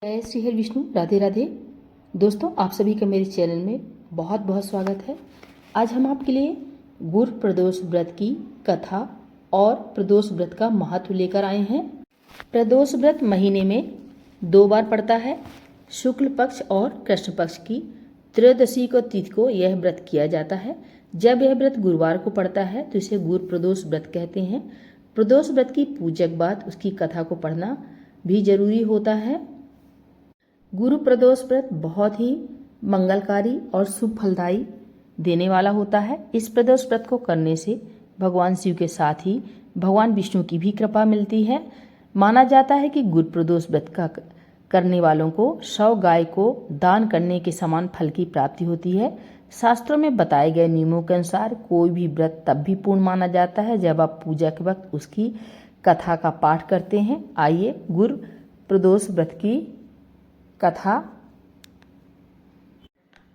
जय श्री हरि विष्णु, राधे राधे। दोस्तों, आप सभी का मेरे चैनल में बहुत बहुत स्वागत है। आज हम आपके लिए गुरु प्रदोष व्रत की कथा और प्रदोष व्रत का महत्व लेकर आए हैं। प्रदोष व्रत महीने में 2 बार पड़ता है। शुक्ल पक्ष और कृष्ण पक्ष की त्रयोदशी को तिथि को यह व्रत किया जाता है। जब यह व्रत गुरुवार को पड़ता है तो इसे गुरु प्रदोष व्रत कहते हैं। प्रदोष व्रत की पूजक बाद उसकी कथा को पढ़ना भी जरूरी होता है। गुरु प्रदोष व्रत बहुत ही मंगलकारी और शुभ फलदायी देने वाला होता है। इस प्रदोष व्रत को करने से भगवान शिव के साथ ही भगवान विष्णु की भी कृपा मिलती है। माना जाता है कि गुरु प्रदोष व्रत का करने वालों को 100 गाय को दान करने के समान फल की प्राप्ति होती है। शास्त्रों में बताए गए नियमों के अनुसार कोई भी व्रत तब भी पूर्ण माना जाता है जब आप पूजा के वक्त उसकी कथा का पाठ करते हैं। आइए गुरु प्रदोष व्रत की कथा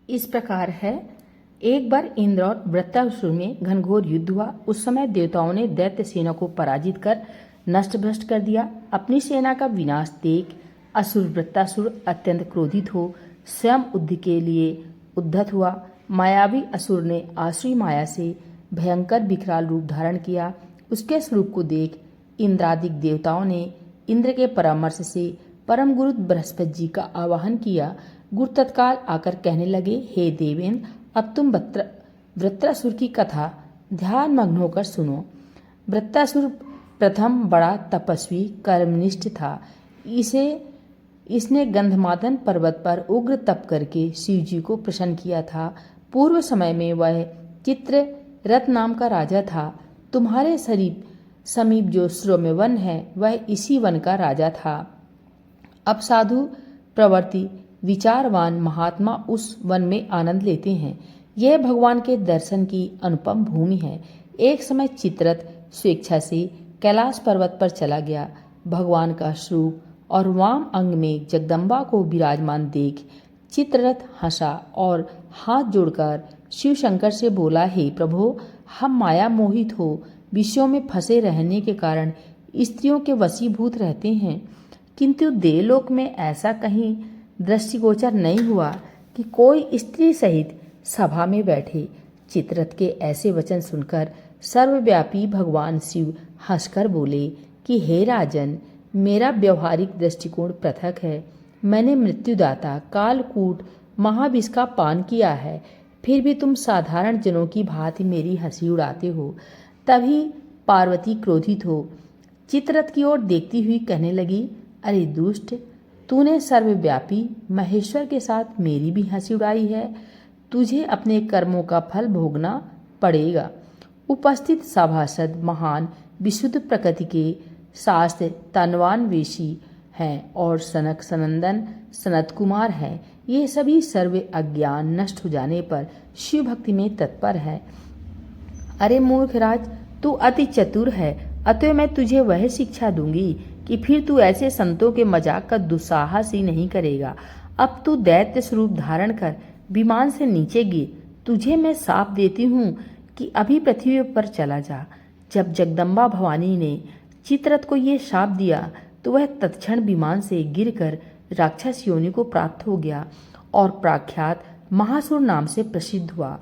इस प्रकार है। एक बार इंद्र और वृत्रासुर में घनघोर युद्ध हुआ। उस समय देवताओं ने दैत्य सेना को पराजित कर नष्ट भ्रष्ट कर दिया। अपनी सेना का विनाश देख असुर वृत्रासुर अत्यंत क्रोधित हो स्वयं युद्ध के लिए उद्धत हुआ। मायावी असुर ने आसुरी माया से भयंकर विकराल रूप धारण किया। उसके स्वरूप को देख इंद्रादिक देवताओं ने इंद्र के परामर्श से परम गुरु बृहस्पति जी का आवाहन किया। गुरु तत्काल आकर कहने लगे, हे देवेंद्र, अब तुम वृत्रासुर की कथा ध्यान मग्न होकर सुनो। वृत्रासुर प्रथम बड़ा तपस्वी कर्मनिष्ठ था। इसने गंधमादन पर्वत पर उग्र तप करके शिव जी को प्रसन्न किया था। पूर्व समय में वह चित्ररथ नाम का राजा था। तुम्हारे समीप जो श्रोम्य वन है वह इसी वन का राजा था। अब साधु प्रवृत्ति विचारवान महात्मा उस वन में आनंद लेते हैं। यह भगवान के दर्शन की अनुपम भूमि है। एक समय चित्ररथ स्वेच्छा से कैलाश पर्वत पर चला गया। भगवान का स्वरूप और वाम अंग में जगदम्बा को विराजमान देख चित्ररथ हंसा और हाथ जोड़कर शिव शंकर से बोला, हे प्रभु, हम माया मोहित हो विषयों में फंसे रहने के कारण स्त्रियों के वशीभूत रहते हैं, किंतु देवलोक में ऐसा कहीं दृष्टिगोचर नहीं हुआ कि कोई स्त्री सहित सभा में बैठे। चित्ररथ के ऐसे वचन सुनकर सर्वव्यापी भगवान शिव हंसकर बोले कि हे राजन, मेरा व्यवहारिक दृष्टिकोण पृथक है। मैंने मृत्युदाता कालकूट महाविष का पान किया है, फिर भी तुम साधारण जनों की भांति मेरी हंसी उड़ाते हो। तभी पार्वती क्रोधित हो चित्ररथ की ओर देखती हुई कहने लगी, अरे दुष्ट, तूने सर्वव्यापी महेश्वर के साथ मेरी भी हंसी उड़ाई है। तुझे अपने कर्मों का फल भोगना पड़ेगा। उपस्थित सभासद महान विशुद्ध प्रकृति के शास्त्र तन्वान्वेषी हैं और सनक सनंदन सनत कुमार हैं। ये सभी सर्व अज्ञान नष्ट हो जाने पर शिव भक्ति में तत्पर है। अरे मूर्खराज, तू अति चतुर है, अतः मैं तुझे वह शिक्षा दूंगी कि फिर तू ऐसे संतों के मजाक का दुस्साहस ही नहीं करेगा। अब तू दैत्य स्वरूप धारण कर विमान से नीचे गिर। तुझे मैं शाप देती हूँ कि अभी पृथ्वी पर चला जा। जब जगदम्बा भवानी ने चित्ररथ को ये शाप दिया तो वह तत्क्षण विमान से गिरकर राक्षस योनि को प्राप्त हो गया और प्रख्यात महासुर नाम से प्रसिद्ध हुआ।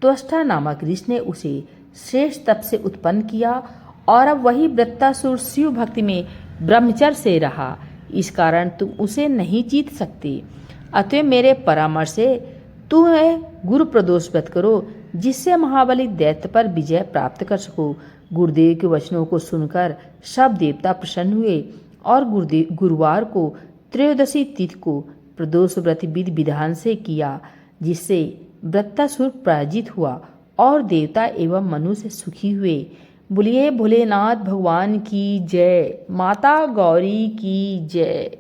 त्वष्टा नामक ऋषि ने उसे श्रेष्ठ तप से उत्पन्न किया और अब वही वृत्रासुर शिव भक्ति में ब्रह्मचर्य से रहा। इस कारण तुम उसे नहीं जीत सकते। अतः मेरे परामर्श से तुम गुरु प्रदोष व्रत करो, जिससे महाबली दैत्य पर विजय प्राप्त कर सको। गुरुदेव के वचनों को सुनकर सब देवता प्रसन्न हुए और गुरुवार को त्रयोदशी तिथि को प्रदोष व्रत विधि विधान से किया, जिससे वृत्रासुर पराजित हुआ और देवता एवं मनुष्य सुखी हुए। बोलिए भोलेनाथ भगवान की जय, माता गौरी की जय।